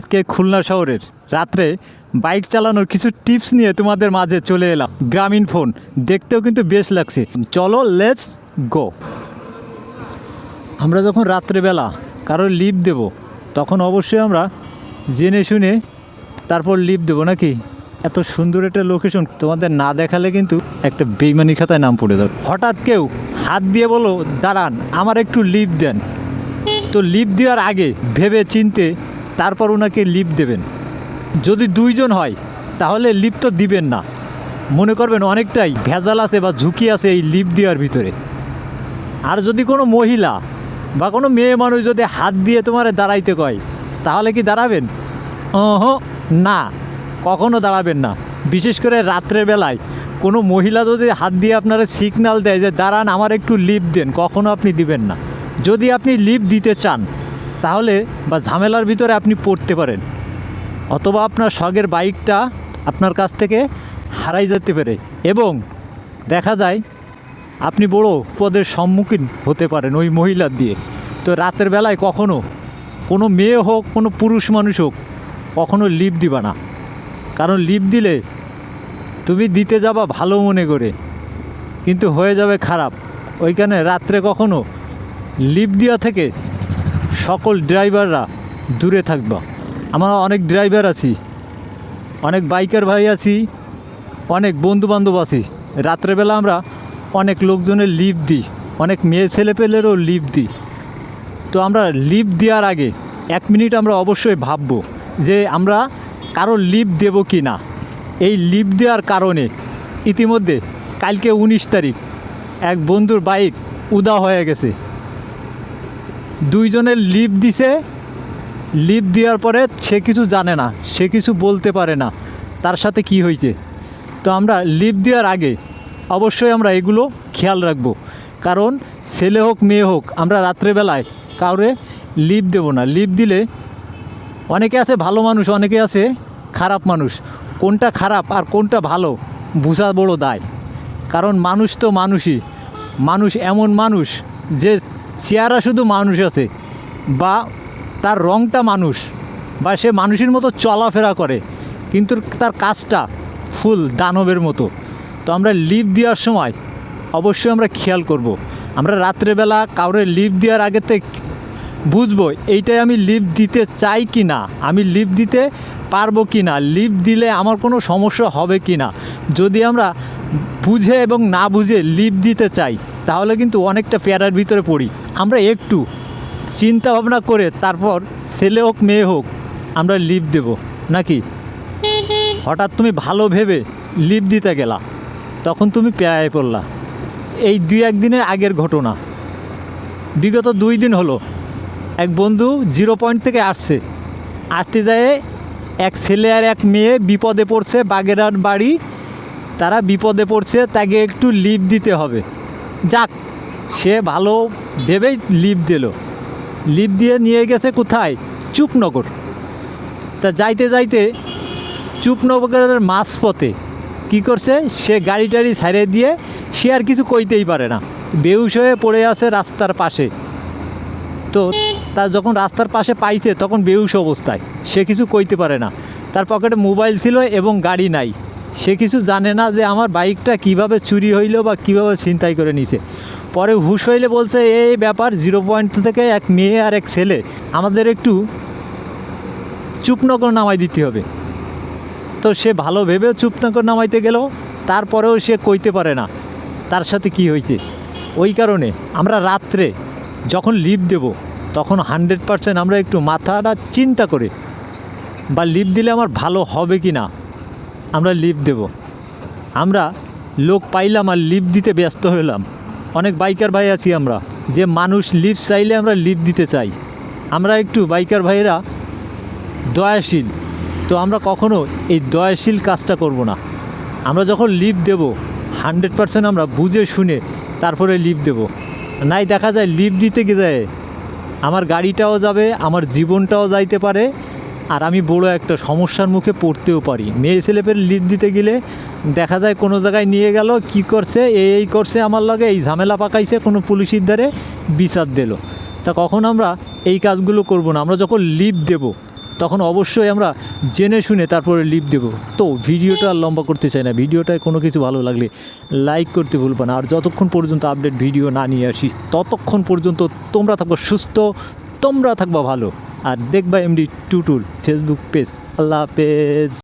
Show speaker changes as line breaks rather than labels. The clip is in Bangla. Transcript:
আজকে খুলনা শহরের রাত্রে বাইক চালানোর কিছু টিপস নিয়ে তোমাদের মাঝে চলে এলাম। গ্রামীণ ফোন দেখতেও কিন্তু বেশ লাগছে। চলো লেটস গো। আমরা যখন রাত্রেবেলা কারোর লিফট দেব তখন অবশ্যই আমরা জেনে শুনে তারপর লিফট দেবো নাকি। এত সুন্দর একটা লোকেশন তোমাদের না দেখালে কিন্তু একটা বেইমানি খাতায় নাম পড়ে যাবে। হঠাৎ কেউ হাত দিয়ে বলো দাঁড়ান আমার একটু লিফট দেন, তো লিফট দেওয়ার আগে ভেবে চিনতে তারপর ওনাকে লিফট দেবেন। যদি দুইজন হয় তাহলে লিফট তো দিবেন না, মনে করবেন অনেকটাই ভেজাল আছে বা ঝুঁকি আছে এই লিফট দেওয়ার ভিতরে। আর যদি কোনো মহিলা বা কোনো মেয়ে মানুষ যদি হাত দিয়ে তোমার দাঁড়াইতে কয় তাহলে কি দাঁড়াবেন? না, কখনো দাঁড়াবেন না। বিশেষ করে রাত্রের বেলায় কোনো মহিলা যদি হাত দিয়ে আপনারা সিগন্যাল দেয় যে দাঁড়ান আমার একটু লিফট দেন, কখনো আপনি দিবেন না। যদি আপনি লিফট দিতে চান তাহলে বা ঝামেলার ভিতরে আপনি পড়তে পারেন, অথবা আপনার শখের বাইকটা আপনার কাছ থেকে হারাই যেতে পারে এবং দেখা যায় আপনি বড় পদের সম্মুখীন হতে পারেন ওই মহিলার দিয়ে। তো রাতের বেলায় কখনো কোনো মেয়ে হোক কোনো পুরুষ মানুষ হোক কখনো লিফট দিবা না, কারণ লিফট দিলে তুমি দিতে যাবা ভালো মনে করে কিন্তু হয়ে যাবে খারাপ। ওইখানে রাত্রে কখনো লিফট দেওয়া থেকে সকল ড্রাইভাররা দূরে থাকবা। আমরা অনেক ড্রাইভার আছি, অনেক বাইকার ভাই আছি, অনেক বন্ধুবান্ধব আছি। রাত্রেবেলা আমরা অনেক লোকজনের লিফট দিই, অনেক মেয়ে ছেলেপেলেরও লিফট দিই। তো আমরা লিফট দেওয়ার আগে 1 মিনিট আমরা অবশ্যই ভাববো যে আমরা কারো লিফট দেবো কি না। এই লিফট দেওয়ার কারণে ইতিমধ্যে কালকে 19 তারিখ এক বন্ধুর বাইক উদা হয়ে গেছে। দুইজনের লিফট দিছে, লিফট দেওয়ার পরে সে কিছু জানে না, সে কিছু বলতে পারে না তার সাথে কি হয়েছে। তো আমরা লিফট দেওয়ার আগে অবশ্যই আমরা এগুলো খেয়াল রাখবো, কারণ ছেলে হোক মেয়ে হোক আমরা রাত্রেবেলায় কাউরে লিফট দেবো না। লিফট দিলে অনেকে আছে ভালো মানুষ, অনেকে আছে খারাপ মানুষ। কোনটা খারাপ আর কোনটা ভালো বোঝা বড় দায়, কারণ মানুষ তো মানুষই। মানুষ এমন মানুষ যে চেহারা শুধু মানুষ আছে বা তার রঙটা মানুষ বা সে মানুষের মতো চলাফেরা করে কিন্তু তার কাজটা ফুল দানবের মতো। তো আমরা লিফট দেওয়ার সময় অবশ্যই আমরা খেয়াল করব। আমরা রাত্রেবেলা কাউরে লিফট দেওয়ার আগে থেকে বুঝবো এইটাই আমি লিফট দিতে চাই কি না, আমি লিফট দিতে পারবো কি না, লিফট দিলে আমার কোনো সমস্যা হবে কি না। যদি আমরা বুঝে এবং না বুঝে লিফট দিতে চাই তাহলে কিন্তু অনেকটা প্যারার ভিতরে পড়ি। আমরা একটু চিন্তা ভাবনা করে তারপর ছেলে হোক মেয়ে হোক আমরা লিফট দেব নাকি। হঠাৎ তুমি ভালো ভেবে লিফট দিতে গেলা, তখন তুমি প্যারায় পড়লা। এই 2-1 দিনের আগের ঘটনা, বিগত 2 দিন হলো এক বন্ধু 0 পয়েন্ট থেকে আসতে যায় এক ছেলে আর এক মেয়ে বিপদে পড়ছে, বাগেরহাট বাড়ি, তারা বিপদে পড়ছে, তাকে একটু লিফট দিতে হবে। যাক, সে ভালো ভেবেই লিফট দিল। লিফট দিয়ে নিয়ে গেছে কোথায়? চুপনগর। তা যাইতে যাইতে চুপনগরের মাঝপথে কী করছে, সে গাড়ি টাড়ি ছাড়ে দিয়ে সে আর কিছু কইতেই পারে না, বেহুশ হয়ে পড়ে আছে রাস্তার পাশে। তো তার যখন রাস্তার পাশে পাইছে তখন বেহুশ অবস্থায়, সে কিছু কইতে পারে না। তার পকেটে মোবাইল ছিল এবং গাড়ি নাই, সে কিছু জানে না যে আমার বাইকটা কিভাবে চুরি হইলো বা কিভাবে ছিনতাই করে নিছে। পরে হুশ হইলে বলছে এই ব্যাপার, 0 পয়েন্ট থেকে এক মেয়ে আর এক ছেলে, আমাদের একটু চুপনগর নামাই দিতে হবে। তো সে ভালো ভেবে চুপনগর নামাইতে গেল, তারপরেও সে কইতে পারে না তার সাথে কি হয়েছে। ওই কারণে আমরা রাত্রে যখন লিফট দেব তখন 100% আমরা একটু মাথাটা চিন্তা করে বা লিফট দিলে আমার ভালো হবে কি না আমরা লিফট দেব। আমরা লোক পাইলাম আর লিফট দিতে ব্যস্ত হলাম। অনেক বাইকার ভাই আছি আমরা, যে মানুষ লিফট চাইলে আমরা লিফট দিতে চাই। আমরা একটু বাইকার ভাইয়েরা দয়াশীল, তো আমরা কখনো এই দয়াশীল কাজটা করব না। আমরা যখন লিফট দেব 100% আমরা বুঝে শুনে তারপরে লিফট দেব। নাই দেখা যায় লিফট দিতে গিয়ে আমার গাড়িটাও যাবে, আমার জীবনটাও যাইতে পারে, আর আমি বড় একটা সমস্যার মুখে পড়তেও পারি। মেয়ে ছেলেপের লিফট দিতে গেলে দেখা যায় কোনো জায়গায় নিয়ে গেল, কি করছে এই করছে আমার লগে, এই ঝামেলা পাকাইছে, কোনো পুলিশের দ্বারে বিচার দিল। তা কখন আমরা এই কাজগুলো করব না। আমরা যখন লিফট দেব তখন অবশ্যই আমরা জেনে শুনে তারপরে লিভ দেব। তো ভিডিওটা আর লম্বা করতে চাই না, ভিডিওটায় কোনো কিছু ভালো লাগলে লাইক করতে ভুলবো না। আর যতক্ষণ পর্যন্ত আপডেট ভিডিও না নিয়ে আসি ততক্ষণ পর্যন্ত তোমরা থাকবা সুস্থ, তোমরা থাকবা ভালো, আর দেখবা এমডি টুটুল ফেসবুক পেজ। আল্লাহ হাফেজ।